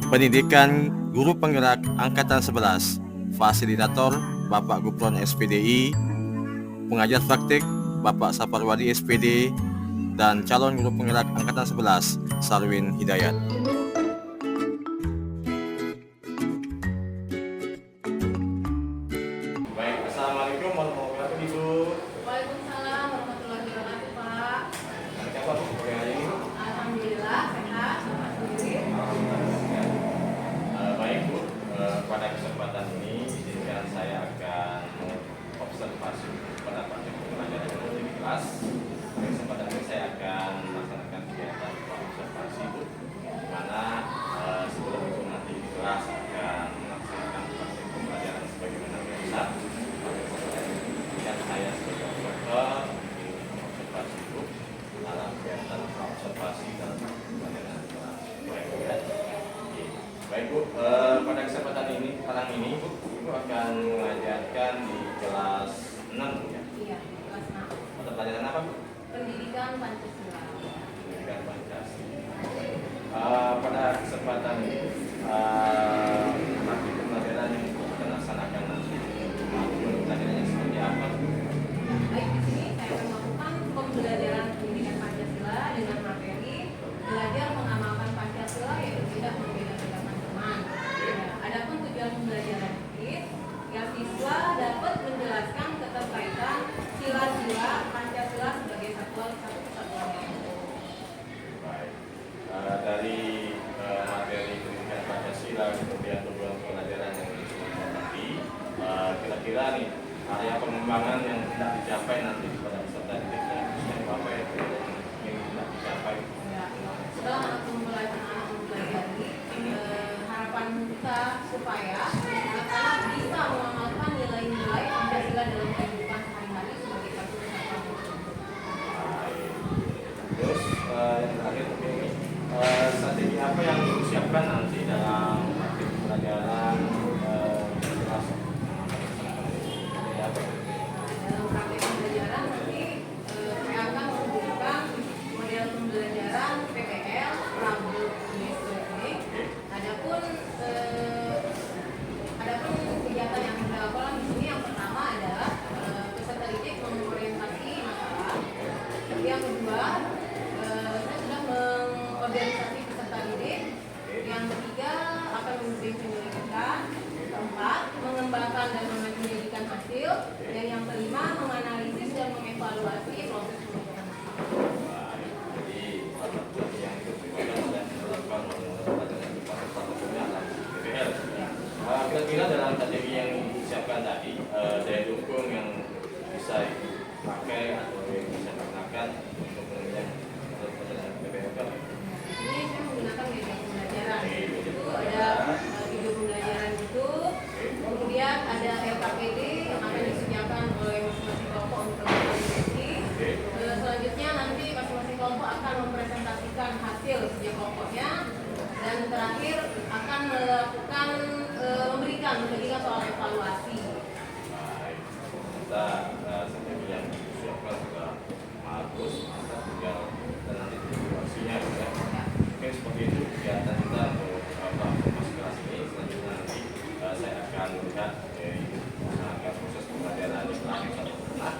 Pendidikan Guru Penggerak Angkatan 11, Fasilitator Bapak Gupron SPDI, Pengajar Praktik Bapak Saparwadi SPD, dan Calon Guru Penggerak Angkatan 11, Sarwin Hidayat. Baik, Assalamualaikum warahmatullahi wabarakatuh, Ibu. Waalaikumsalam warahmatullahi wabarakatuh, Pak. Ada kabar Bu hari ini? Alhamdulillah sehat. Baik Bu, pada kesempatan ini izinkan saya akan observasi pada praktik pembelajaran yang ada di kelas. Pada kesempatan ini saya akan melaksanakan kegiatan observasi Bu, di mana sebelum itu nanti di kelas akan melaksanakan praktik pembelajaran sebagaimana biasa. Pada kesempatan ini izinkan saya sebagai observer observasi Bu dalam kegiatan observasi dalam pembelajaran kelas. Baik Bu, pada kesempatan ini, sekarang ini Bu, Ibu akan mengajarkan di kelas 6 Bu ya? Iya, kelas 6. Mata pelajaran apa Bu? Pendidikan Pancasila. Pendidikan Pancasila. Pada kesempatan ini, praktik pembelajaran yang kita laksanakan nanti, pembelajarannya seperti apa Bu? Baik, di sini saya akan melakukan pembelajaran pendidikan Pancasila dengan materi belajar mengamalkan Pancasila yaitu tidak membeda-bedakan teman. Adapun tujuan pembelajaran ini, ya siswa dapat menjelaskan keterkaitan sila-sila Pancasila sebagai satu kesatuan yang utuh. Baik. Dari materi pendidikan Pancasila kemudian tujuan pembelajaran yang disebutkan tadi, kira-kira nih area pengembangan yang tidak dicapai nanti pada peserta didiknya, khususnya Bapak yang ingin tidak dicapai. Ya, setelah anak mempelajari, harapan kita supaya anak-anak bisa mengamalkan nilai-nilai Pancasila dalam kehidupan sehari-hari sebagai satu kesatuan utuh. Baik. Terus yang terakhir mungkin ini strategi apa yang disiapkan nanti dalam praktik pembelajaran kelas seperti apa? Dalam praktek pembelajaran nanti saya akan menggunakan model pembelajaran PPL, Rabu, Listening. Adapun kegiatan yang kita lakukan di sini yang pertama adalah peserta didik mengorientasi masalah. Yang kedua, saya sudah mengorganisasi peserta didik. Yang ketiga akan memberi penyelidikan. Keempat, mengembangkan dan menjadikan hasil. Dan yang kelima, menganalisis dan mengevaluasi proses pembelajaran. Jadi strategi yang disiapkan dan dilakukan oleh pembelajaran di pasar-pasarnya adalah PPL. Kira-kira dalam strategi yang disiapkan tadi, daya dukung yang bisa dipakai atau yang bisa digunakan untuk penilaian pembelajaran PPL. Ini saya menggunakan media pembelajaran. Itu ada video pembelajaran itu, kemudian ada LKPD yang akan disediakan oleh masing-masing kelompok untuk presentasi. Selanjutnya nanti masing-masing kelompok akan mempresentasikan hasil setiap kelompoknya, dan terakhir akan melakukan memberikan soal evaluasi. Baik, kita strategi yang disiapkan sudah bagus, kita tinggal dan nanti evaluasinya ya. Mungkin seperti itu kegiatan kita untuk masuk kelas ini. Selanjutnya nanti saya akan melihat agar proses pembelajaran di kelas satu setengah.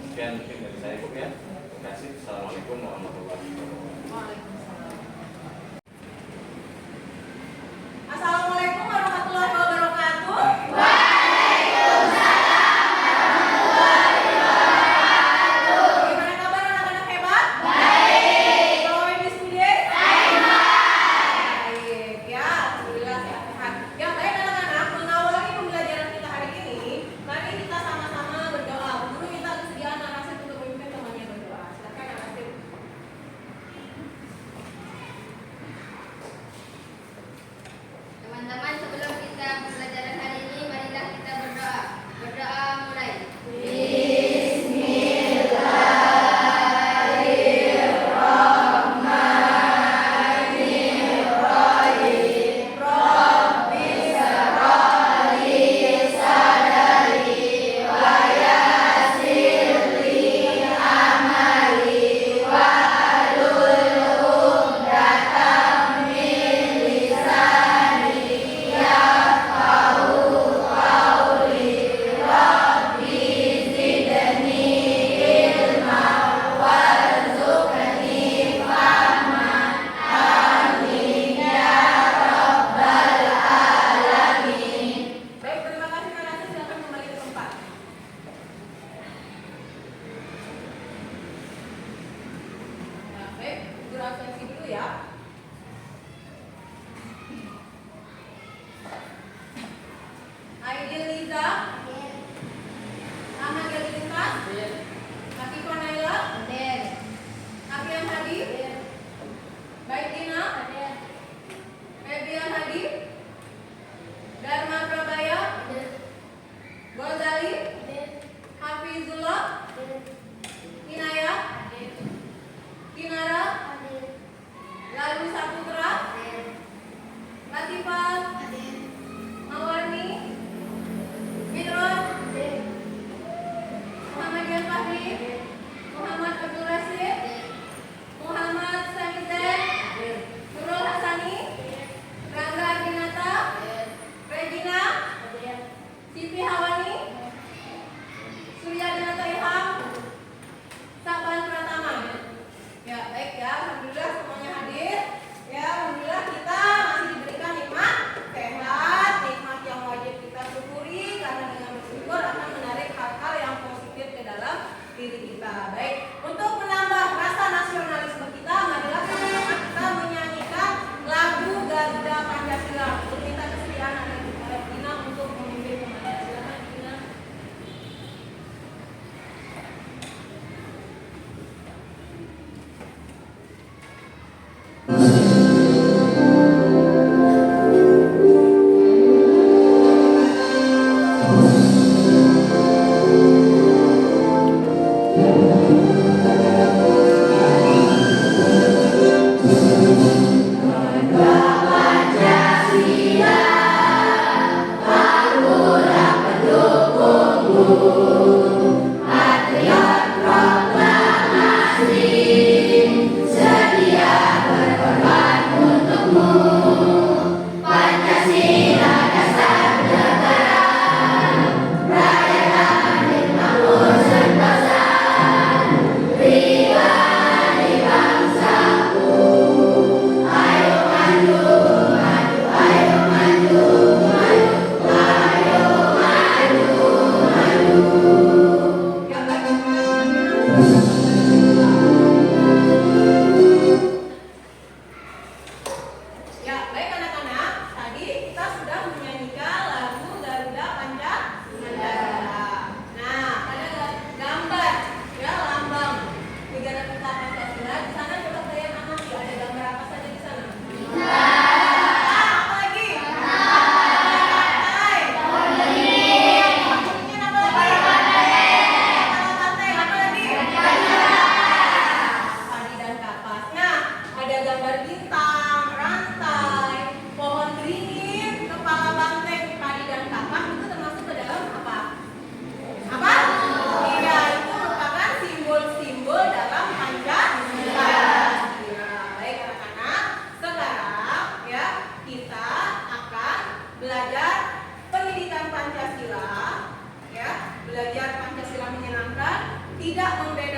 Sekian mungkin dari saya Bu ya. Terima kasih. Assalamualaikum warahmatullahi wabarakatuh. Waalaikumsalam. Assalamualaikum warahmatullahi wabarakatuh. Gimana kabar anak-anak hebat? Baik. Kalau ini studi? Baik. Ya, alhamdulillah sehat. Ya, baik anak-anak, mengawali pembelajaran kita hari ini, mari kita sama-sama berdoa. Guru minta kesediaan anak Rasid untuk memimpin temannya berdoa. Silakan anak Rasid.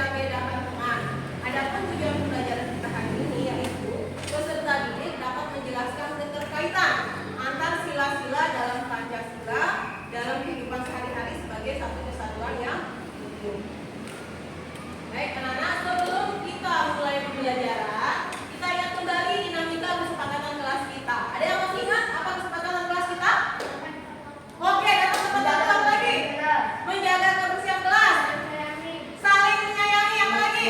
membeda-bedakan teman. Adapun tujuan pembelajaran kita hari ini yaitu peserta didik dapat menjelaskan keterkaitan antar sila-sila dalam Pancasila dalam kehidupan sehari-hari sebagai satu kesatuan yang utuh. Baik, anak-anak, sebelum kita mulai pembelajaran, kita lihat kembali dinamika kesepakatan kelas kita. Ada yang masih ingat apa kesepakatan kelas kita? Oke, kata kesepakatan kelas lagi. Menjaga kebersihan kelas. Saling menyayangi, apa lagi?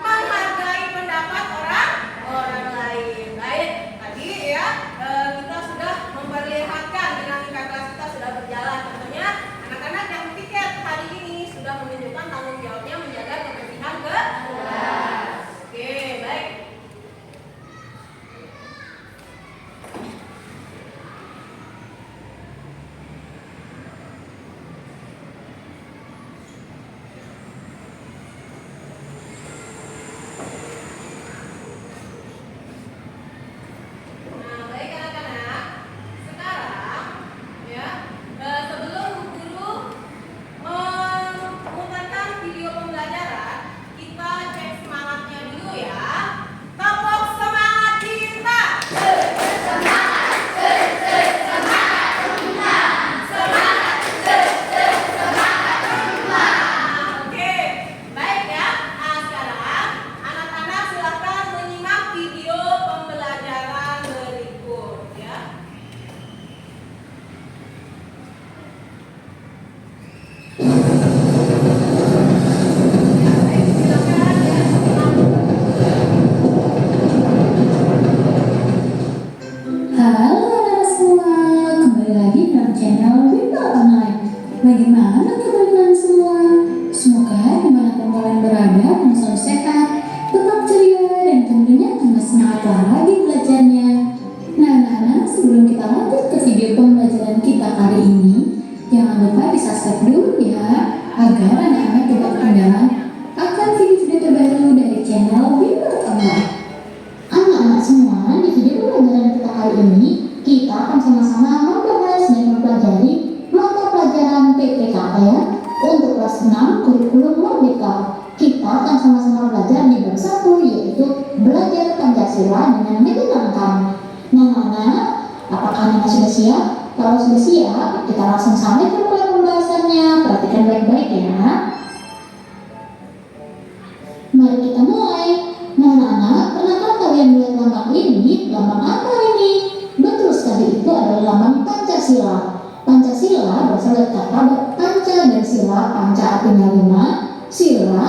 Menghargai pendapat orang lain. Baik, tadi ya kita sudah memperlihatkan dinamika kelas kita sudah berjalan. Tentunya anak-anak yang tiket hari ini sudah menunjukkan tanggung jawabnya menjaga kebersihan kelas. Oke, baik. Nah, baik anak-anak. Sekarang ya, sebelum guru memutarkan video pembelajaran, kita cek semangatnya dulu ya. Tepuk semangat kita. Oke, baik ya. Nah, sekarang anak-anak silakan menyimak video pembelajaran berikut ya. Baik, silakan ya. Halo anak-anak semua, kembali lagi dalam channel Window Online. Bagaimana kabar kalian semua? Semoga dimanapun kalian berada, selalu sehat, tetap ceria, dan tentunya tambah semangat lagi belajarnya. Nah anak-anak, sebelum kita lanjut ke video pembelajaran kita kali ini, jangan lupa di-subscribe dulu ya, agar anak-anak tidak ketinggalan akan video-video terbaru dari channel Window Online. Anak-anak semua, di video pembelajaran kita kali ini, kita akan sama-sama membahas dan mempelajari mata pelajaran PPKN untuk kelas 6 kurikulum Merdeka. Kita akan sama-sama belajar di bab 1, yaitu belajar Pancasila dengan menyenangkan. Nah, anak, apakah anak sudah siap? Kalau sudah siap, kita langsung saja ke mulai pembahasannya. Perhatikan baik-baik ya. Mari kita mulai. Nah, anak-anak, pernahkah kalian melihat lambang ini? Lambang apa ini? Betul sekali, itu adalah lambang Pancasila. Pancasila berasal dari kata panca dan sila. Panca artinya 5, sila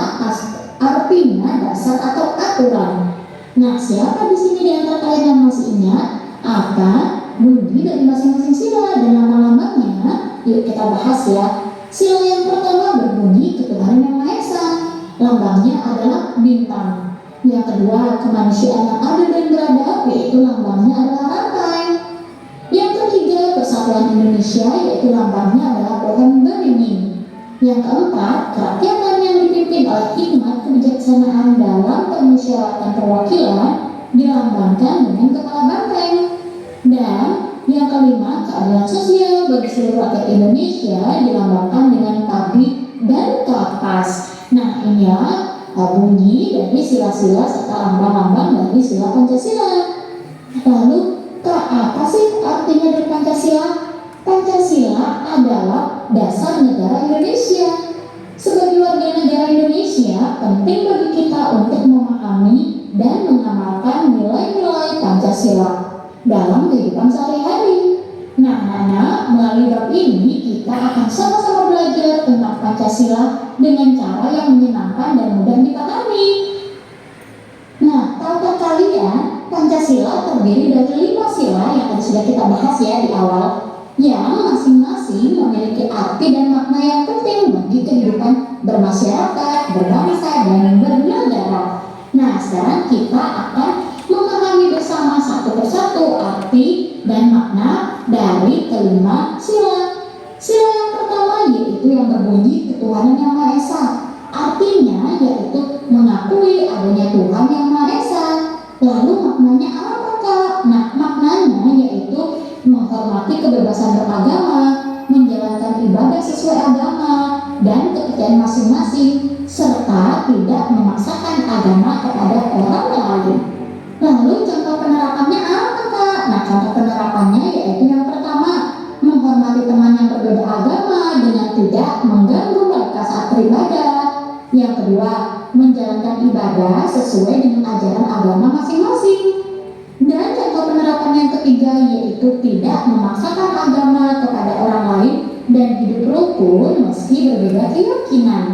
artinya dasar atau aturan. Nah, siapa di sini di antara kalian yang masih ingat apa bunyi dari masing-masing sila dan nama-lambangnya? Yuk kita bahas ya. Sila yang pertama berbunyi ketuhanan yang Maha Esa. Lambangnya adalah bintang. Yang kedua, kemanusiaan yang adil dan beradab, yaitu lambangnya adalah rantai. Yang ketiga, persatuan Indonesia, yaitu lambangnya adalah pohon beringin. Yang keempat, kerakyatan yang dipimpin oleh hikmat kebijaksanaan dalam permusyawaratan perwakilan dilambangkan dengan kepala banteng. Dan yang kelima, keadilan sosial bagi seluruh rakyat Indonesia dilambangkan dengan pabrik dan kapas. Nah, ini ya bunyi dari sila-sila serta lambang-lambang dari sila Pancasila. Lalu, apa sih artinya dari Pancasila? Pancasila adalah dasar negara Indonesia. Sebagai warga negara Indonesia, penting bagi kita untuk memahami dan mengamalkan nilai-nilai Pancasila dalam kehidupan sehari-hari. Nah, anak, melalui bab ini kita akan sama-sama belajar tentang Pancasila dengan cara yang menyenangkan dan mudah dipahami. Nah, tahukah kalian Pancasila terdiri dari 5 sila yang tadi sudah kita bahas ya di awal, yang masing-masing memiliki arti dan makna yang penting bagi kehidupan bermasyarakat, berbangsa, dan bernegara. Nah, sekarang kita akan memahami bersama satu persatu arti dan makna dari kelima sila. Sila yang pertama yaitu yang berbunyi ketuhanan yang Maha Esa. Artinya yaitu mengakui adanya Tuhan yang Maha Esa. Lalu maknanya apa, Kak? Nah, maknanya yaitu menghormati kebebasan beragama, menjalankan ibadah sesuai agama dan kepercayaan masing-masing, serta agama kepada orang lain. Lalu contoh penerapannya apa, Kak? Nah, contoh penerapannya yaitu yang pertama, menghormati teman yang berbeda agama dengan tidak mengganggu mereka saat beribadah. Yang kedua, menjalankan ibadah sesuai dengan ajaran agama masing-masing. Dan contoh penerapan yang ketiga yaitu tidak memaksakan agama kepada orang lain dan hidup rukun meski berbeda keyakinan.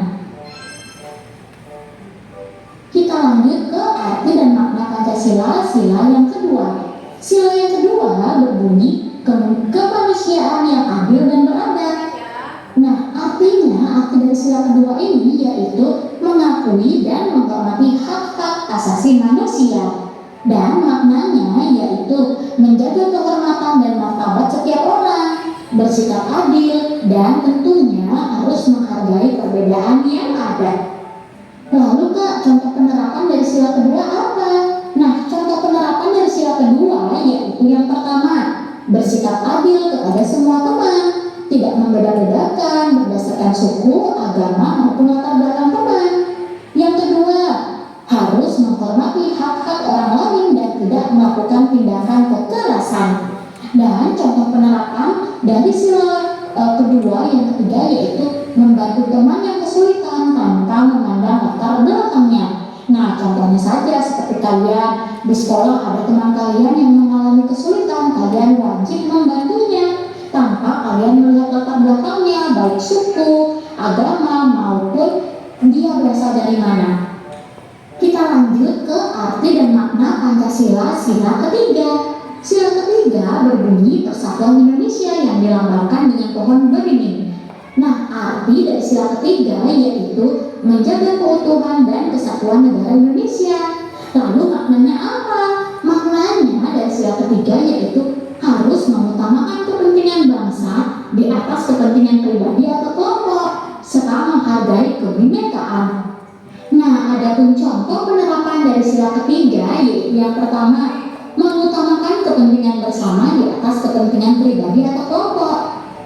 Kita lanjut ke arti dan makna Pancasila, sila yang kedua. Sila yang kedua berbunyi kemanusiaan yang adil dan beradab. Nah, arti dari sila kedua ini yaitu mengakui dan menghormati hak-hak asasi manusia. Dan maknanya yaitu menjaga kehormatan dan martabat setiap orang, bersikap adil, dan tentunya harus menghargai perbedaan yang ada. Lalu Kak, contoh penerapan dari sila kedua apa? Nah, contoh penerapan dari sila kedua yaitu yang pertama, bersikap adil kepada semua teman, tidak membeda-bedakan berdasarkan suku, agama, maupun latar belakang teman. Yang kedua, harus menghormati hak-hak orang lain dan tidak melakukan tindakan kekerasan. Dan contoh penerapan dari sila kedua yang ketiga yaitu membantu teman yang kesulitan tanpa memandang latar belakangnya. Nah, contohnya saja seperti kalian di sekolah ada teman kalian yang mengalami kesulitan, kalian wajib membantunya tanpa kalian melihat latar belakangnya, baik suku, agama, maupun dia berasal dari mana. Kita lanjut ke arti dan makna Pancasila sila ketiga. Sila ketiga berbunyi Persatuan Indonesia yang dilambangkan dengan pohon beringin. Nah, arti dari sila ketiga yaitu menjaga keutuhan dan kesatuan negara Indonesia. Lalu maknanya apa? Maknanya dari sila ketiga yaitu harus mengutamakan kepentingan bangsa di atas kepentingan pribadi atau kelompok, serta menghargai kebinekaan. Nah, ada pun contoh penerapan dari sila ketiga yaitu yang pertama, mengutamakan kepentingan bersama di atas kepentingan pribadi atau kelompok.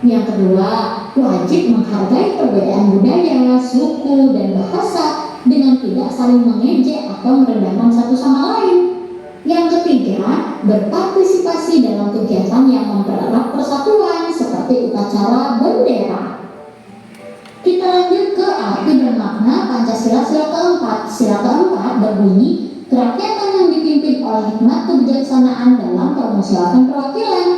Yang kedua, wajib menghargai perbedaan budaya, suku, dan bahasa dengan tidak saling mengejek atau merendahkan satu sama lain. Yang ketiga, berpartisipasi dalam kegiatan yang mempererat persatuan seperti upacara bendera. Kita lanjut ke arti dan makna Pancasila sila keempat. Sila keempat berbunyi kerakyatan yang dipimpin oleh hikmat kebijaksanaan dalam permusyawaratan perwakilan.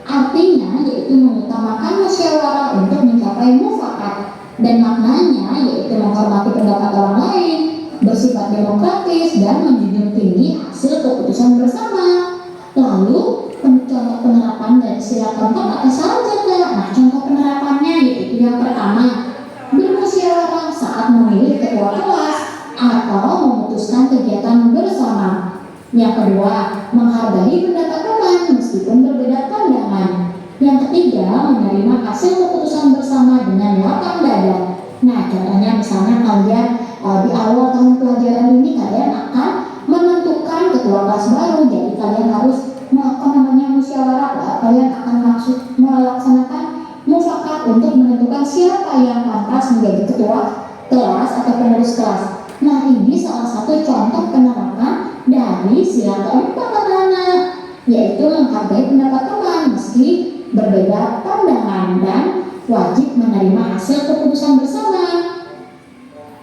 Artinya yaitu mengutamakan musyawarah untuk mencapai mufakat, dan maknanya yaitu menghormati pendapat orang lain, bersifat demokratis, dan menjunjung tinggi hasil keputusan bersama. Lalu contoh penerapan dari sila keempat apa saja Kak? Nah, contoh penerapannya yaitu yang pertama, bermusyawarah saat memilih ketua kelas atau memutuskan kegiatan bersama. Yang kedua, menghargai pendapat teman meskipun berbeda pandangan. Yang ketiga, menerima hasil keputusan bersama dengan lapang dada. Nah, contohnya misalnya kalian di awal tahun pelajaran ini kalian akan menentukan ketua kelas baru, jadi kalian harus musyawarah, kalian akan melaksanakan mufakat untuk menentukan siapa yang pantas menjadi ketua kelas atau pengurus kelas. Nah, ini salah satu contoh penerapan dari sila keempat anak-anak, yaitu menghargai pendapat teman meski berbeda pandangan dan wajib menerima hasil keputusan bersama.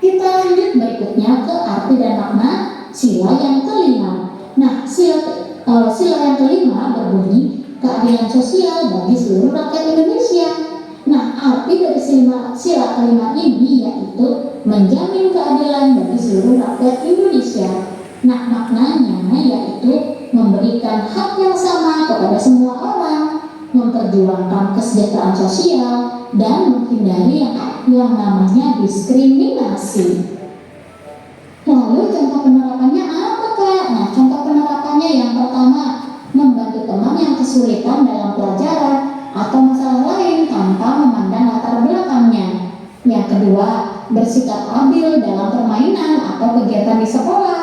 Kita lanjut berikutnya ke arti dan makna sila yang kelima. Nah, sila yang kelima berbunyi keadilan sosial bagi seluruh rakyat Indonesia. Nah, arti dari sila kelima ini yaitu menjamin keadilan bagi seluruh rakyat Indonesia. Nah, maknanya yaitu memberikan hak yang sama kepada semua orang, memperjuangkan kesejahteraan sosial, dan menghindari yang namanya diskriminasi. Lalu contoh penerapannya apa Kak? Nah, contoh penerapannya yang pertama, membantu teman yang kesulitan dalam pelajaran atau masalah lain tanpa memandang latar belakangnya. Yang kedua, bersikap adil dalam permainan atau kegiatan di sekolah.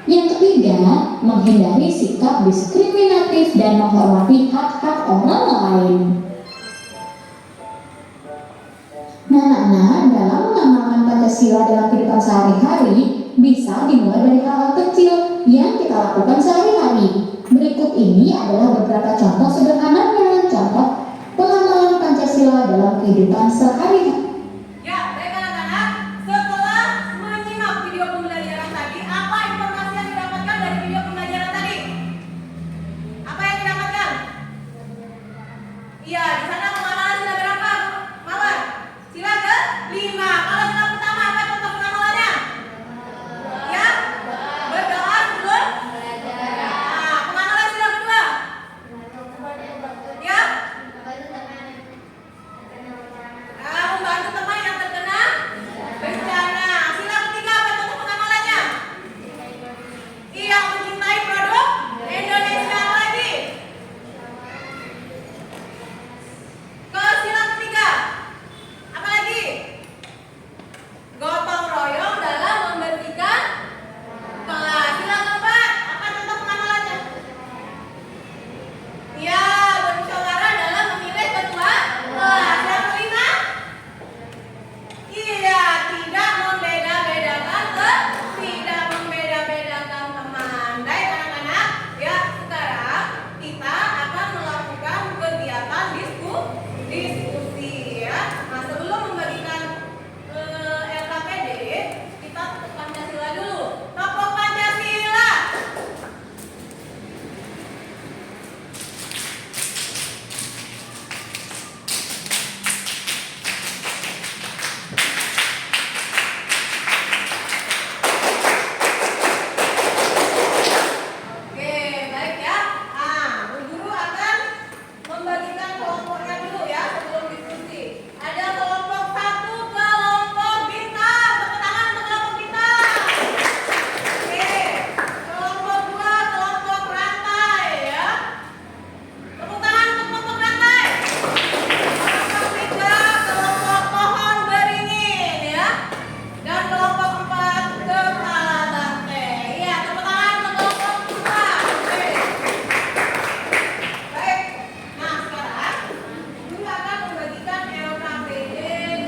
Yang ketiga, menghindari sikap diskriminatif dan menghormati hak-hak orang lain. Nah, dalam mengamalkan Pancasila dalam kehidupan sehari-hari, bisa dimulai dari hal-hal kecil yang kita lakukan sehari-hari. Berikut ini adalah beberapa contoh sederhananya, contoh pengamalan Pancasila dalam kehidupan sehari-hari. Ya, baik anak-anak, setelah menyimak video pembelajaran tadi, apa informasi yang didapatkan dari video pembelajaran tadi? Apa yang didapatkan? Iya, di sana pengamalan sudah berapa? Mawar? Sila ke 5. Kalau sila pertama, apa contoh pengamalannya? Ya, berdoa sebelum belajar. Nah, pengamalan sila kedua? Ya, membantu teman yang terkena bencana. Sila ketiga, apa contoh pengamalannya? Iya, mencintai produk Indonesia. Apa lagi? Ke sila ketiga, apa lagi? Gotong royong dalam membersihkan kelas. Sila keempat, apa contoh pengamalannya? Iya, bermusyawarah dalam memilih ketua kelas. Yang kelima, iya, tidak membeda-bedakan tidak membeda-bedakan teman. Baik anak-anak, ya sekarang kita akan melakukan kegiatan diskusi ya. Nah, sebelum membagikan LKPD, kita tutup Pancasila dulu. Tokoh Pancasila. Oke, baik ya. Bu Guru akan membagikan kelompoknya dulu ya sebelum diskusi. Ada kelompok 1, kelompok bintang. Tepuk tangan untuk kelompok bintang. Oke, kelompok 2, kelompok rantai ya. Tepuk tangan untuk kelompok rantai. Kelompok 3, kelompok pohon beringin ya. Dan kelompok 4, kepala banteng. Iya, tepuk tangan untuk kelompok 2. Oke. Baik. Nah, sekarang Guru akan membagikan LKPD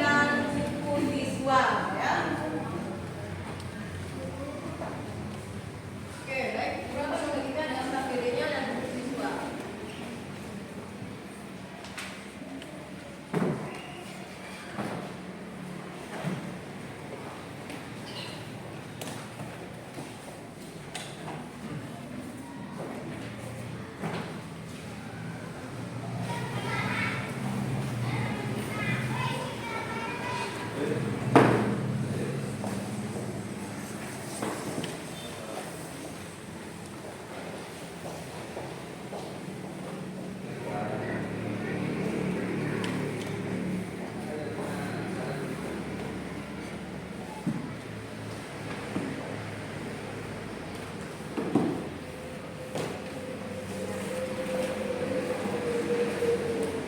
dan buku siswa ya. Oke, baik. Guru akan membagikan LKPD-nya dan buku siswa.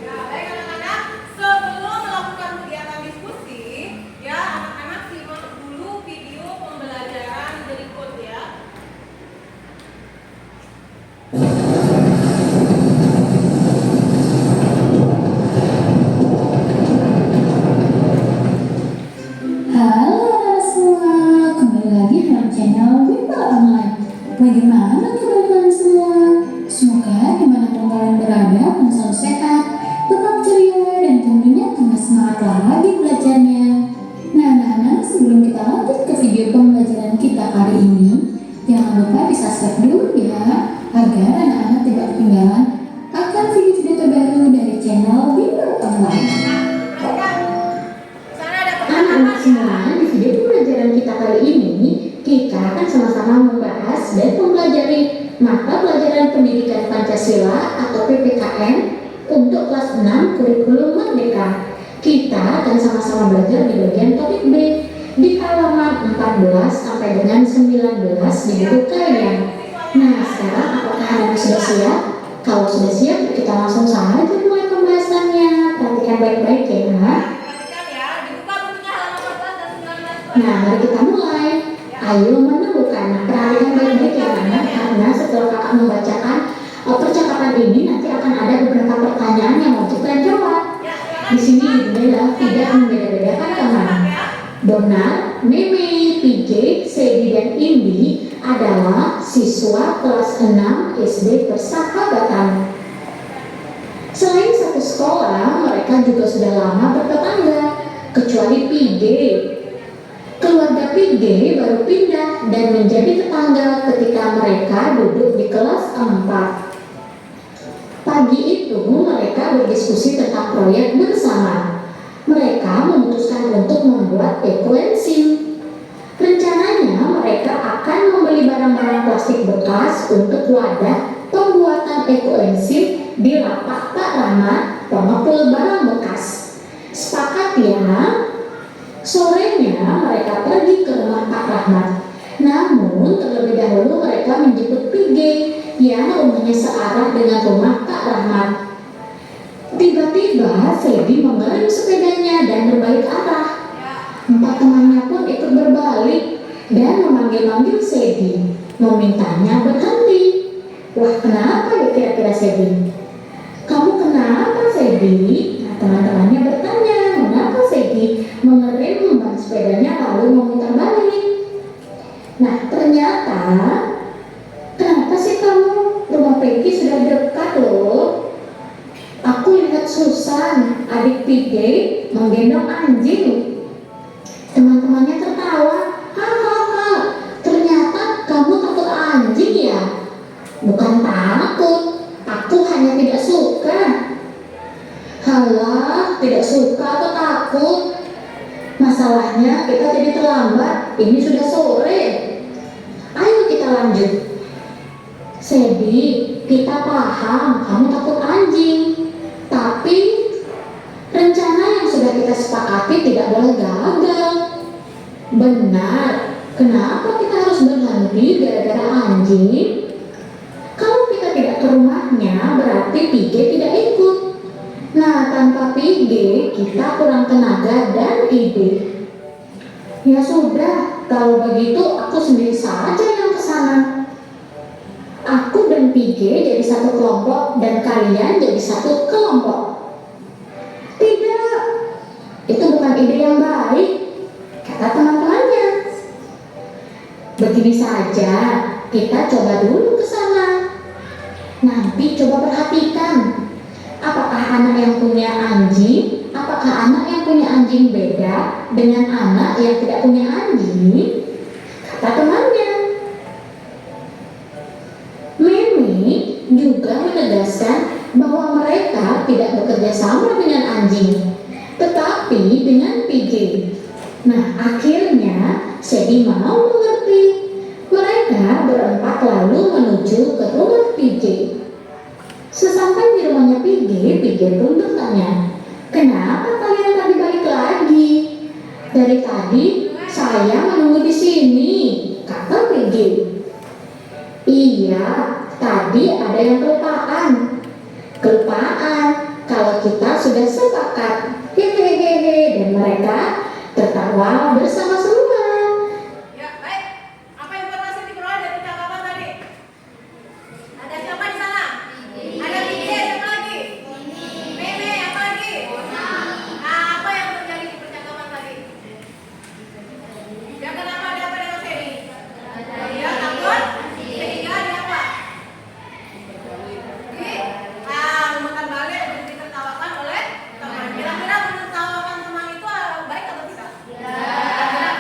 Ya, baik anak-anak, sebelum melakukan kegiatan diskusi, ya anak-anak simak dulu video pembelajaran berikut ya. Halo anak semua, kembali lagi dalam channel Bimbel Online. Bagaimana kabar kalian semua? Semoga dimanapun kalian berada, kalian selalu sehat, tetap ceria, dan tentunya tambah semangat lagi belajarnya. Nah anak-anak, sebelum kita lanjut ke video pembelajaran kita kali ini, jangan lupa di-subscribe dulu ya, agar anak-anak tidak ketinggalan akan video-video terbaru dari channel Bimbel Online. Anak-anak semua, di video pembelajaran kita kali ini, kita akan sama-sama membahas dan mempelajari mata pelajaran pendidikan Pancasila atau PPKN untuk kelas 6 kurikulum Merdeka. Kita akan sama-sama belajar di bagian topik B di halaman 14 sampai dengan 19 di buku kalian. Nah, sekarang apakah anak sudah siap? Kalau sudah siap, kita langsung saja mulai pembahasannya. Perhatikan baik-baik ya. Perhatikan ya, dibuka bukunya halaman 14 dan 19. Nah, mari kita mulai. Ayo menemukan. Nah, perhatikan baik-baik ya anak, karena setelah kakak membacakan percakapan ini nanti akan ada beberapa pertanyaan yang wajib kalian jawab. Di sini judulnya tidak membeda-bedakan teman. Donald, Meme, PJ, Sadie, dan ini adalah siswa kelas 6 SD Persahabatan. Selain satu sekolah, mereka juga sudah lama bertetangga, kecuali PG. Keluarga PG baru pindah dan menjadi tetangga ketika mereka duduk di kelas 4. Pagi itu mereka berdiskusi tentang proyek bersama. Mereka memutuskan untuk membuat ekoenzim. Rencananya mereka akan membeli barang-barang plastik bekas untuk wadah pembuatan ekoenzim di lapak Pak Rahmat, pengepul barang bekas. Sepakat ya? Sorenya mereka pergi ke rumah Pak Rahmat. Namun terlebih dahulu mereka menjemput PG yang rumahnya searah dengan rumah Pak Rahmat. Tiba-tiba Feby mengerem sepedanya dan berbalik arah. 4 temannya pun ikut berbalik dan memanggil-manggil Feby, memintanya berhenti. Wah, kenapa ya kira-kira Feby? Kamu kenapa Feby? Nah, teman-temannya bertanya, mengapa Feby mengerem ban sepedanya lalu memutar balik? Nah, ternyata kenapa sih kamu? Rumah Peggy sudah dekat loh. Aku lihat Susan, adik PG, menggendong anjing. Teman-temannya tertawa. Hahaha, ternyata kamu takut anjing ya? Bukan takut, aku hanya tidak suka. Halah, tidak suka atau takut? Masalahnya kita jadi terlambat, ini sudah sore. Ayo kita lanjut. Feby, kita paham kamu takut anjing, tapi rencana yang sudah kita sepakati tidak boleh gagal. Benar, kenapa kita harus berhenti gara-gara anjing? Kalau kita tidak ke rumahnya, berarti PG tidak ikut. Nah, tanpa PG, kita kurang tenaga dan ide. Ya sudah, kalau begitu aku sendiri saja yang ke sana. Aku dan PG jadi satu kelompok dan kalian jadi satu kelompok. Tidak, itu bukan ide yang baik, kata teman-temannya. Begini saja, kita coba dulu ke sana. Nanti coba perhatikan, apakah anak yang punya anjing, apakah anak yang punya anjing beda dengan anak yang tidak punya anjing, kata temannya. Mimi juga menegaskan bahwa mereka tidak bekerja sama dengan anjing, tetapi dengan PG. Nah, akhirnya Feby mau mengerti. Mereka berempat lalu menuju ke rumah PG. Sesampai di rumahnya PG, PG pun bertanya, kenapa kalian tadi balik lagi? Dari tadi saya menunggu di sini, kata PG. Iya, tadi ada yang kelupaan. Kelupaan kalau kita sudah sepakat. Hehehe, dan mereka tertawa bersama semua. Ya, baik. Apa informasi diperoleh dari percakapan tadi? Ada siapa di sana? Ada Mimi, siapa lagi? Meme, apa lagi? Nah, apa yang terjadi di percakapan tadi? Ya, kenapa ada apa dengan Feby? Ya, takut? Sehingga ada apa? Memutar balik dan ditertawakan oleh teman. Kira-kira menertawakan teman itu baik atau tidak? Kira-kira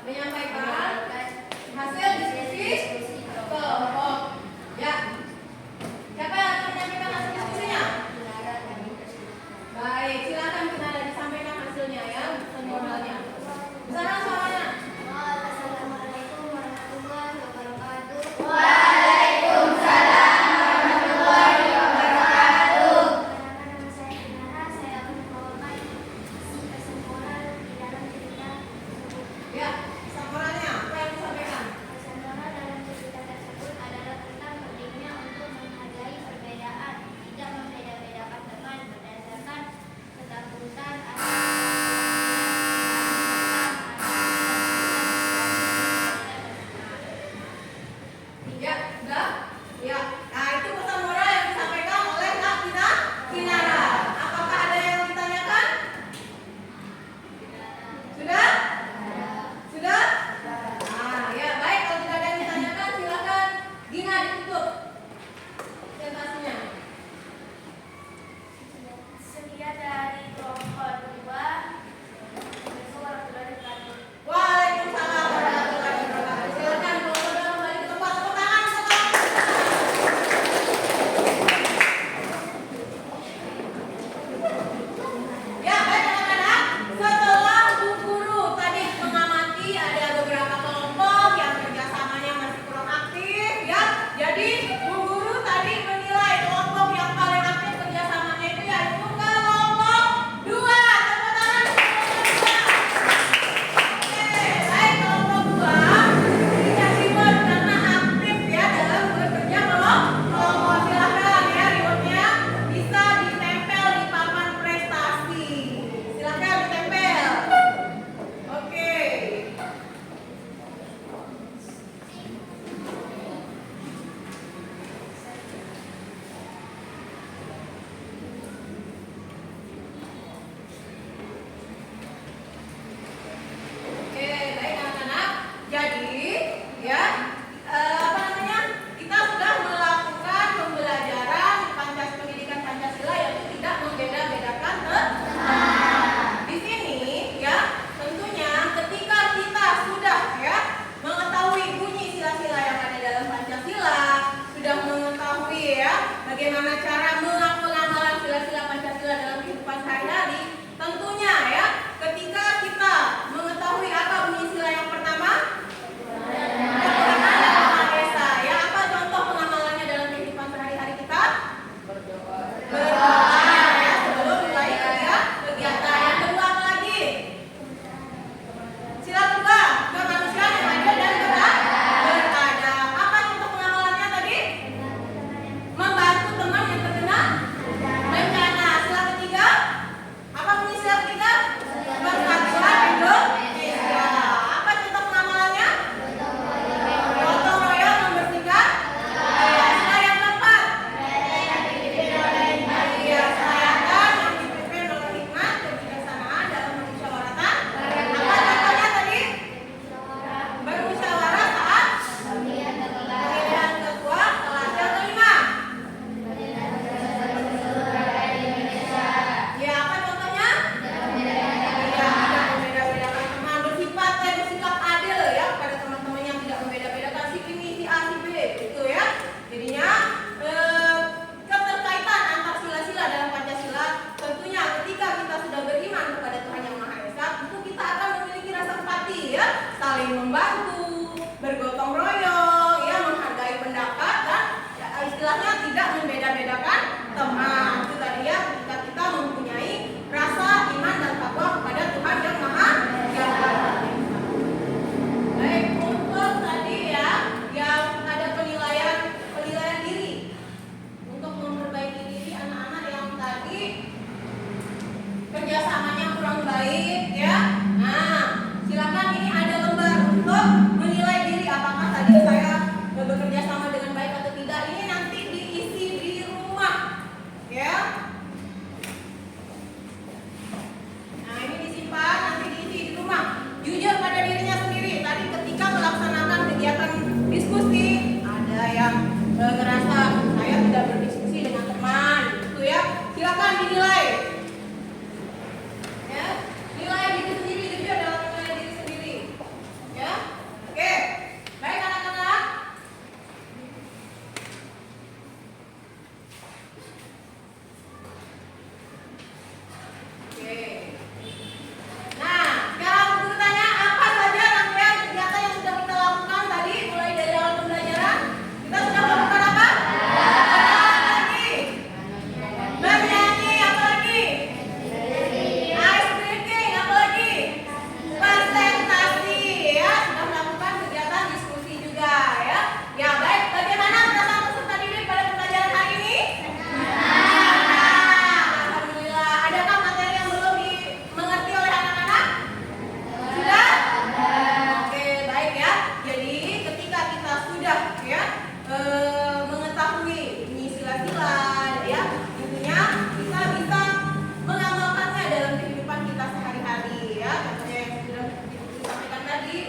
menyampaikan hasil diskusi kelompok. Ya. Siapa yang akan menyampaikan hasil diskusinya? Baik, silakan kita disampaikan hasilnya ya, moralnya. Besaran suaranya. Assalamualaikum warahmatullahi wabarakatuh. Waalaikumsalam warahmatullahi wabarakatuh. Perkenalkan, nama saya Kinara. Saya akan membawakan isi pesan moral di dalam cerita tersebut. Ya, pesan moralnya apa yang disampaikan? Pesan moral dalam cerita tersebut adalah tentang pentingnya untuk menghargai perbedaan, tidak membeda-bedakan teman berdasarkan ketakutan atau Ya, sudah? Ya. Nah, itu pesan moral yang disampaikan oleh Kak Kinara. Apakah ada yang ditanyakan? Sudah? Sudah? Nah, ya baik, kalau tidak ada yang ditanyakan silakan Gina ditutup presentasinya. Sekian dari kelompok 2. Assalamualaikum warahmatullahi wabarakatuh. Waalaikumsalam warahmatullahi wabarakatuh. Silakan kalau sudah kembali ke tempat, tepuk tangan. Ya, baik anak-anak. Setelah Bu Guru tadi mengamati ada beberapa kelompok yang kerjasamanya masih kurang aktif, ya. Jadi Bu Guru tadi menilai kelompok yang paling aktif kerjasamanya itu yaitu kelompok 2. Tepuk tangan. Oke, baik kelompok 2 punya reward karena aktif ya dalam bekerja kelompok. Silahkan ya rewardnya bisa ditempel di papan prestasi. Silahkan ditempel. Oke. Oke, baik anak-anak. Jadi, ya, apa namanya? Kita sudah melakukan pembelajaran pendidikan Pancasila yaitu tidak membeda-bedakan teman. Di sini, ya, tentunya ketika kita sudah ya mengetahui bunyi sila-sila yang ada dalam Pancasila, sudah mengetahui ya bagaimana cara mengamalkan sila-sila Pancasila dalam kehidupan sehari-hari, tentunya ya ketika kita mengetahui apa bunyi sila yang pertama, Maha Esa. Ya, apa contoh pengamalannya dalam kehidupan sehari-hari kita? Berdoa ya sebelum mulai kegiatan. Yang kedua apa lagi? Sila kedua, kemanusiaan yang adil dan beradab. Apa contoh pengamalannya tadi? Membantu teman yang terkena bencana. Sila ketiga, apa bunyi sila ketiga? Persatuan Indonesia. Apa contoh pengamalannya? Gotong royong membersihkan. Sila yang keempat, iya, kelayakan yang dipimpin oleh hikmat kebijaksanaan dalam musyawaratan. Apa contohnya tadi? Bermusyawarah saat pemilihan ketua. Yang kelima, ya apa contohnya? Ya, tidak membeda-bedakan teman, bersikap adil ya pada teman-teman yang tidak membeda-bedakan si ini, si A, si B, gitu ya. Jadinya keterkaitan antar sila-sila dalam Pancasila tentunya ketika kita sudah beriman kepada Tuhan Yang Maha Esa, tentu kita akan memiliki rasa empati ya, saling membantu, bergotong royong, ya menghargai pendapat dan ya, istilahnya tidak membeda-bedakan teman. Itu tadi ya ketika kita mempunyai rasa iman dan takwa kepada Tuhan Yang Maha Esa. Baik, untuk tadi ya yang ada penilaian diri untuk memperbaiki diri anak-anak yang tadi kerjasamanya kurang baik ya. Nah, silakan ini ada lembar untuk menilai diri apakah tadi saya bekerja sama dengan baik atau tidak. Ini nanti diisi di rumah ya. Nah, ini disimpan nanti diisi di rumah. Jujur pada dirinya sendiri. Tadi ketika melaksanakan kegiatan diskusi ada yang ngerasa saya tidak berdiskusi dengan teman gitu ya. Silakan dinilai. Ya, nilai diri sendiri, jujur dalam menilai diri sendiri. Ya,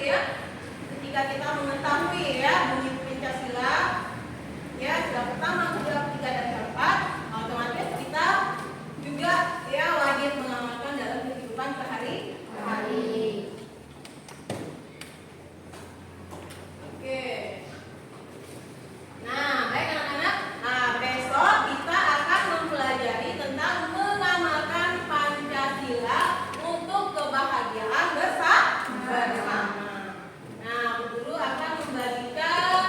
ya. Ketika kita mengetahui ya bunyi Pancasila, ya sudah pertama, kedua, ketiga, dan keempat, otomatis kita juga ya wajib mengamalkan dalam kehidupan sehari-hari. Oke. Nah, baik anak-anak. Nah, besok kita akan mempelajari tentang mengamalkan Pancasila untuk kebahagiaan bersama. Nah, Bu Guru akan membagikan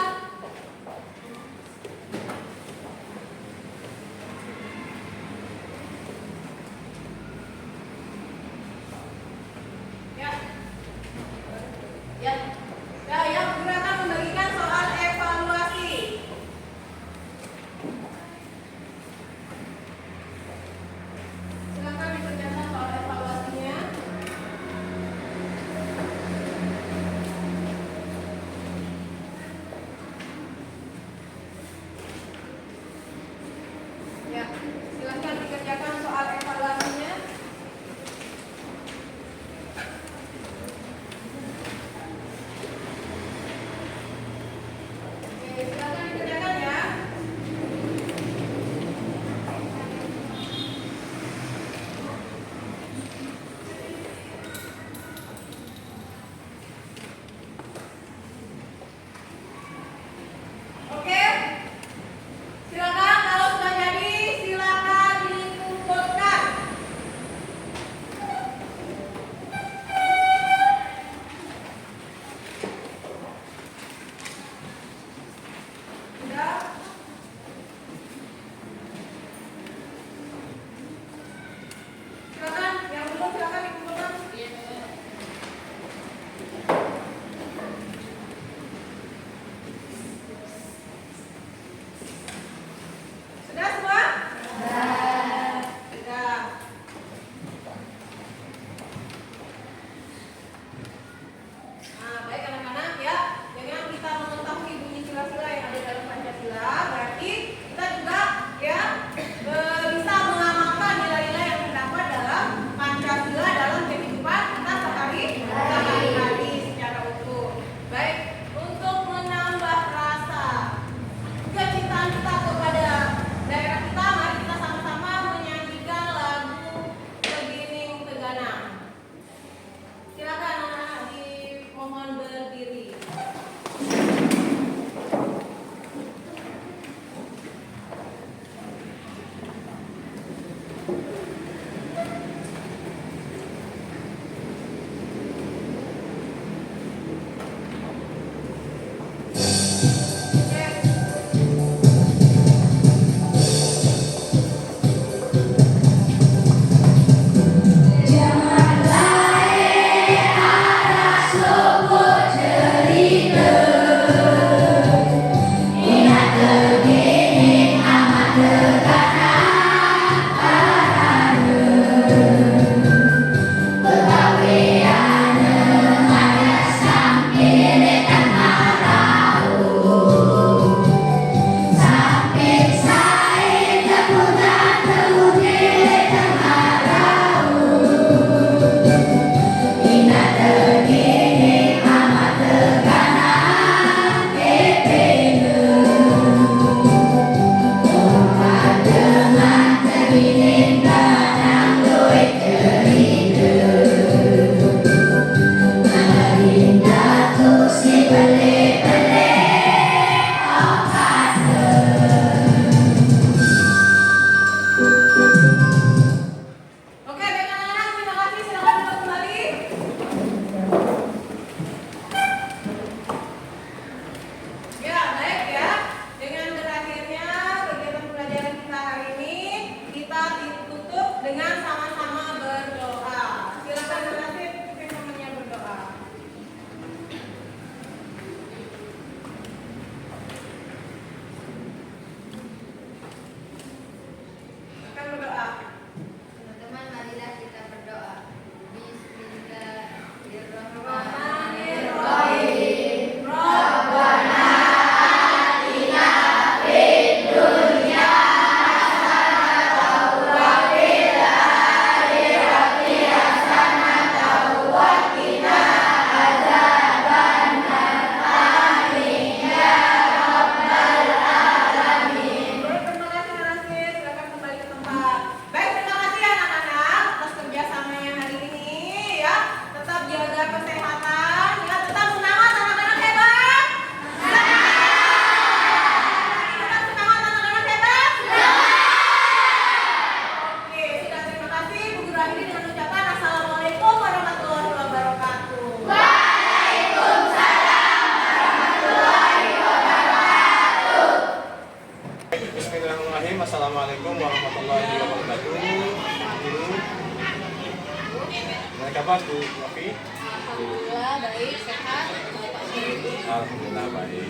kabar Bu Novi? Alhamdulillah baik, sehat. Pak Syarif. Alhamdulillah baik.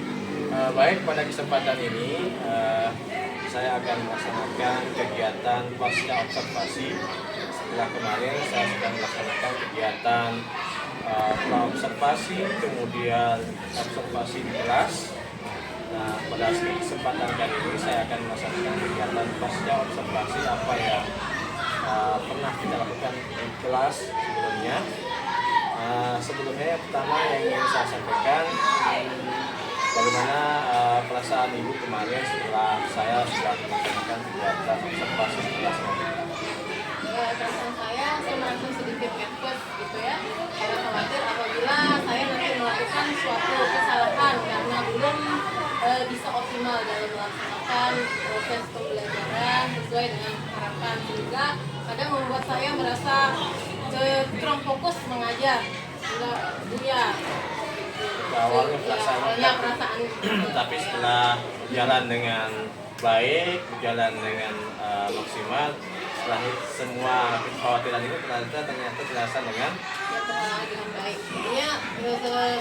Baik, pada kesempatan ini saya akan melaksanakan kegiatan pasca observasi. Setelah kemarin saya sudah melaksanakan kegiatan observasi, kemudian observasi di kelas. Nah, pada kesempatan kali ini saya akan melaksanakan kegiatan pasca observasi apa yang pernah kita lakukan di kelas sebelumnya. Sebelumnya yang pertama yang ingin saya sampaikan, bagaimana perasaan ibu kemarin setelah saya sudah melaksanakan kegiatan observasi di kelas ini? Perasaan saya merasa sedikit nervous gitu ya, karena khawatir apabila saya nanti melakukan suatu kesalahan karena belum bisa optimal dalam melaksanakan proses pembelajaran sesuai dengan harapan, sehingga kadang membuat saya merasa kurang fokus mengajar. Awalnya perasaan tapi setelah berjalan dengan baik, berjalan dengan maksimal, setelah semua kekhawatiran itu ternyata terasa dengan baik. Jadinya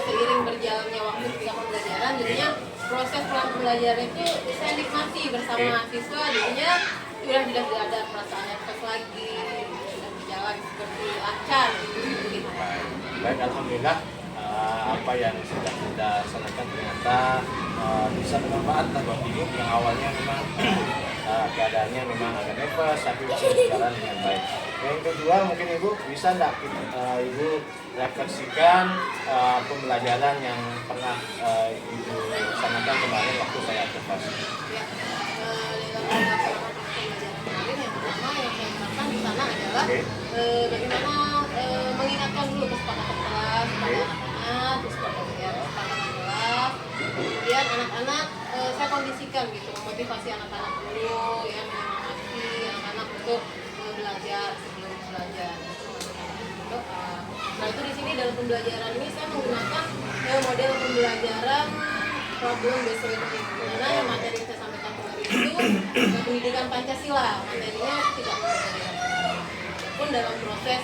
seiring berjalannya waktu ketika pembelajaran, jadinya proses pembelajaran itu saya nikmati bersama mahasiswa, jadinya sudah tidak ada perasaan nervous lagi, sudah berjalan seperti lancar gitu. Baik, alhamdulillah apa yang sudah kita laksanakan ternyata bisa bermanfaat buat ibu yang awalnya memang keadaannya memang agak nervous tapi bisa berjalan dengan baik. Yang kedua, mungkin ibu bisa enggak ibu refleksikan pembelajaran yang pernah ibu laksanakan kemarin waktu saya observasi? Ya, dalam pembelajaran kemarin yang pertama yang saya terapkan di sana adalah bagaimana mengingatkan dulu kesepakatan kelas pada anak-anak, kesepakatan kelas, kemudian anak-anak saya kondisikan gitu, memotivasi anak-anak dulu, ya, menyemangati anak-anak untuk belajar sebelum belajar. Nah itu di sini dalam pembelajaran ini saya menggunakan model pembelajaran problem based learning, karena yang materi yang saya sampaikan kemarin itu pendidikan Pancasila, materinya tidak berbeda. Pun dalam proses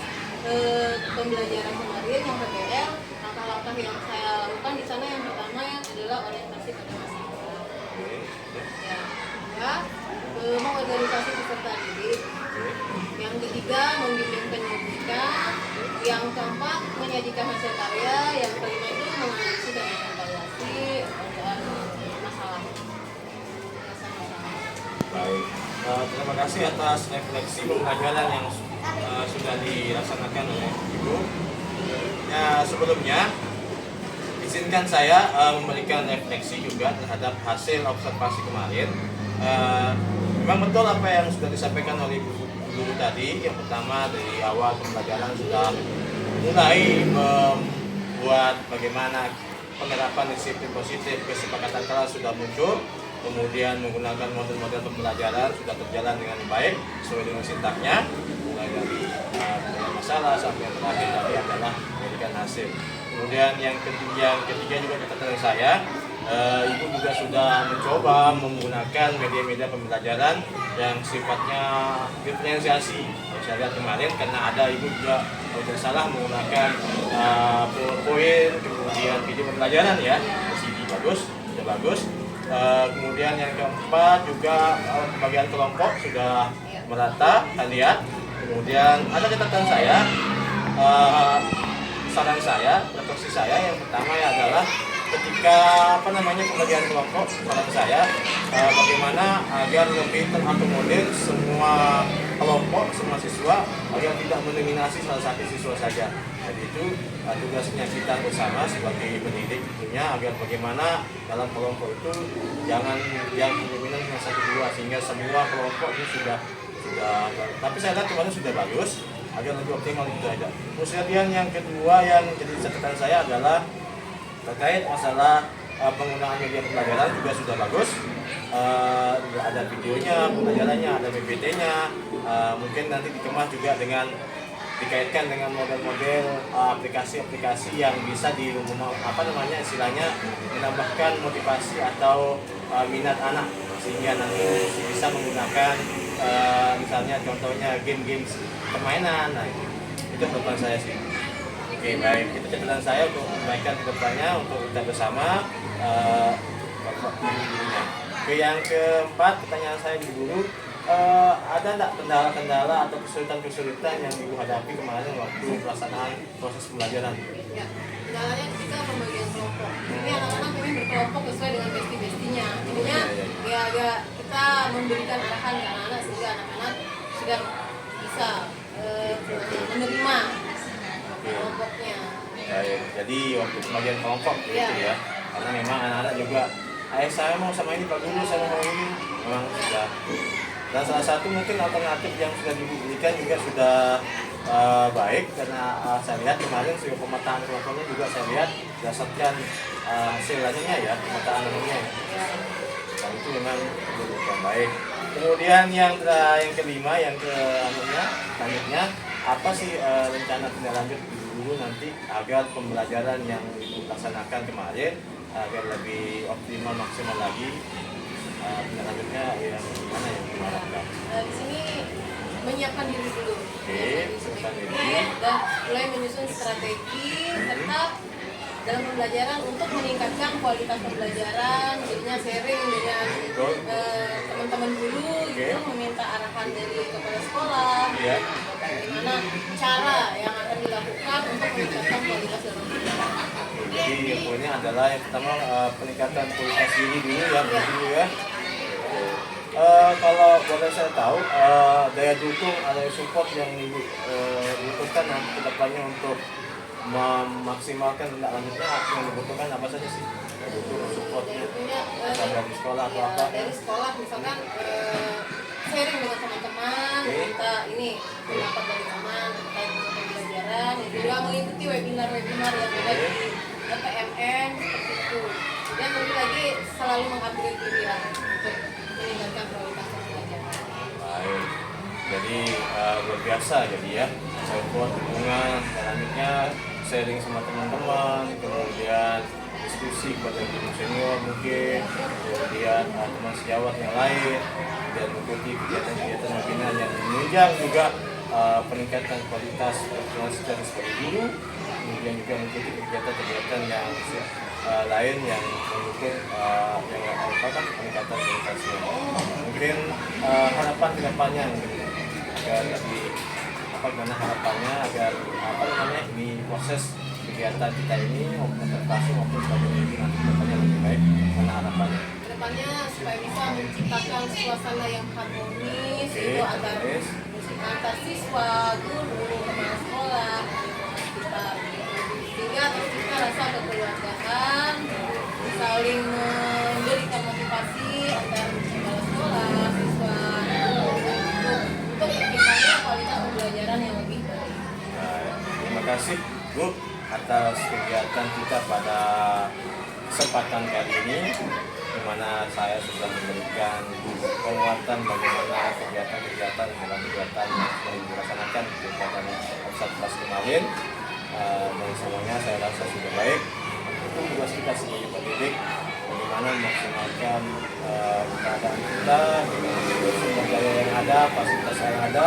pembelajaran kemarin yang PBL, langkah-langkah yang saya lakukan di sana yang pertama adalah orientasi pada mahasiswa. Ya, mengorganisasi peserta didik. Yang ketiga, membimbing penyidikan. Yang keempat, menyajikan hasil karya. Yang kelima itu menganalisis dan mengevaluasi masalah. Baik, terima kasih atas refleksi pembelajaran yang sudah dilaksanakan oleh ibu. Ya, sebelumnya izinkan saya memberikan refleksi juga terhadap hasil observasi kemarin. Memang betul apa yang sudah disampaikan oleh ibu guru tadi. Yang pertama, dari awal pembelajaran sudah mulai membuat bagaimana penerapan disiplin positif, kesepakatan kelas sudah muncul, kemudian menggunakan model-model pembelajaran sudah berjalan dengan baik sesuai dengan sintaknya, mulai dari masalah sampai yang terakhir tadi adalah memberikan hasil. Kemudian yang ketiga juga catatan saya, ibu juga sudah mencoba menggunakan media-media pembelajaran yang sifatnya diferensiasi. Kalau saya lihat kemarin, karena ada ibu juga kalau tidak salah menggunakan PowerPoint, kemudian video pembelajaran ya, CD bagus, sudah bagus. Kemudian yang keempat juga bagian kelompok sudah merata, kita lihat. Kemudian ada catatan saya, saran saya, refleksi saya yang pertama adalah ketika pembagian kelompok, saran saya bagaimana agar lebih terakomodir semua kelompok, semua siswa agar tidak mendominasi salah satu siswa saja. Jadi itu tugasnya kita bersama sebagai pendidik tentunya agar bagaimana dalam kelompok itu jangan yang dominan hanya satu dua sehingga semua kelompok itu sudah tapi saya lihat kemarin sudah bagus agar lebih optimal itu aja. Kemudian yang kedua yang jadi catatan saya adalah terkait masalah penggunaan media pembelajaran juga sudah bagus. Ada videonya, pembelajarannya, ada PPT-nya, mungkin nanti dikemas juga dengan dikaitkan dengan model-model aplikasi-aplikasi yang bisa istilahnya menambahkan motivasi atau minat anak sehingga nanti bisa menggunakan misalnya contohnya game-game permainan. Nah, itu harapan saya sih. Oke, baik. Itu catatan saya untuk kebaikan ke depannya untuk kita bersama Bapak Guru-gurunya. Oke, yang keempat, pertanyaan saya di guru, ada nggak kendala-kendala atau kesulitan-kesulitan yang Ibu hadapi kemarin waktu pelaksanaan proses pembelajaran? Ya, kendalanya ketika pembagian kelompok. Ini anak-anak ini berkelompok sesuai dengan besti-bestinya. Jadinya ya agak kita memberikan arahan ke anak-anak sehingga anak-anak sudah bisa menerima kelompoknya. Baik, jadi waktu pembagian kelompok gitu ya. Karena memang anak-anak juga, saya mau sama ini Pak Guru, saya mau ini, memang sudah. Dan salah satu mungkin alternatif yang sudah diberikan juga sudah baik, karena saya lihat kemarin sudah pemetaan kelompoknya juga saya lihat berdasarkan hasilnya ya, pemetaan umumnya. Dan itu memang yang baik. Kemudian yang kelima, yang selanjutnya apa sih rencana tindak lanjut guru nanti agar pembelajaran yang dilaksanakan kemarin agar lebih optimal, maksimal lagi? Tindak lanjutnya yang gimana yang diharapkan? Di sini menyiapkan diri dulu. Menyiapkan diri. Dan mulai menyusun strategi serta dalam pembelajaran untuk meningkatkan kualitas pembelajaran, jadinya sharing dengan teman-teman guru, gitu, meminta arahan dari kepala sekolah, bagaimana cara yang akan dilakukan untuk meningkatkan kualitas dalam pembelajaran. Jadi poinnya adalah yang pertama peningkatan kualitas diri dulu ya, begitu ya. Kalau boleh saya tahu daya dukung atau support yang dibutuhkan nanti ke depannya untuk memaksimalkan tindak lanjutnya yang dibutuhkan apa saja sih? Dukung supportnya dari sekolah atau apa? Dari sekolah misalkan sharing dengan teman-teman, minta ini pendapat dari teman terkait dengan pembelajaran, juga mengikuti webinar-webinar yang ada di PMN seperti itu. Dan lebih lagi selalu mengupgrade diri lah untuk meningkatkan kualitas pembelajaran. Baik, jadi luar biasa jadi ya, support, dukungan, selanjutnya sharing sama teman-teman, kemudian diskusi kepada guru senior mungkin, kemudian teman sejawat yang lain, dan mengikuti kegiatan-kegiatan webinar yang menunjang juga peningkatan kualitas profesionalitas sebagai guru, kemudian juga mengikuti kegiatan-kegiatan yang lain yang mendukung yang merupakan peningkatan kualitasnya. Mungkin harapan ke depannya agar lebih bagaimana harapannya agar ini proses kegiatan kita ini maupun presentasi maupun sebagainya nanti kedepannya lebih baik, mana harapannya? Kedepannya supaya bisa menciptakan suasana yang harmonis itu antar siswa, guru, kepala sekolah kita, sehingga tercipta rasa kekeluargaan, saling memberikan motivasi antar kepala sekolah, siswa untuk menciptakan kualitas pembelajaran yang lebih baik. Terima kasih Bu atas kegiatan kita pada kesempatan kali ini, di mana saya sudah memberikan penguatan bagaimana kegiatan-kegiatan dalam kegiatan yang dilaksanakan kegiatan offset kelas kemarin, dan semuanya saya rasa sudah baik. Itu tugas kita sebagai pendidik, bagaimana memaksimalkan keadaan kita dengan sumber daya yang ada, fasilitas yang ada,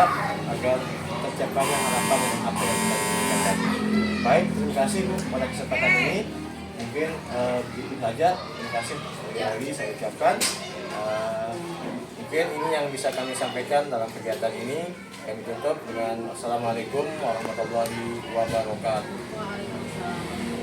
agar tercapainya harapan yang apa yang kita inginkan tadi. Baik, terima kasih Bu pada kesempatan ini. Mungkin begitu saja. Terima kasih sekali lagi saya ucapkan. Mungkin ini yang bisa kami sampaikan dalam kegiatan ini. Kami tutup dengan Assalamualaikum warahmatullahi wabarakatuh. Waalaikumsalam.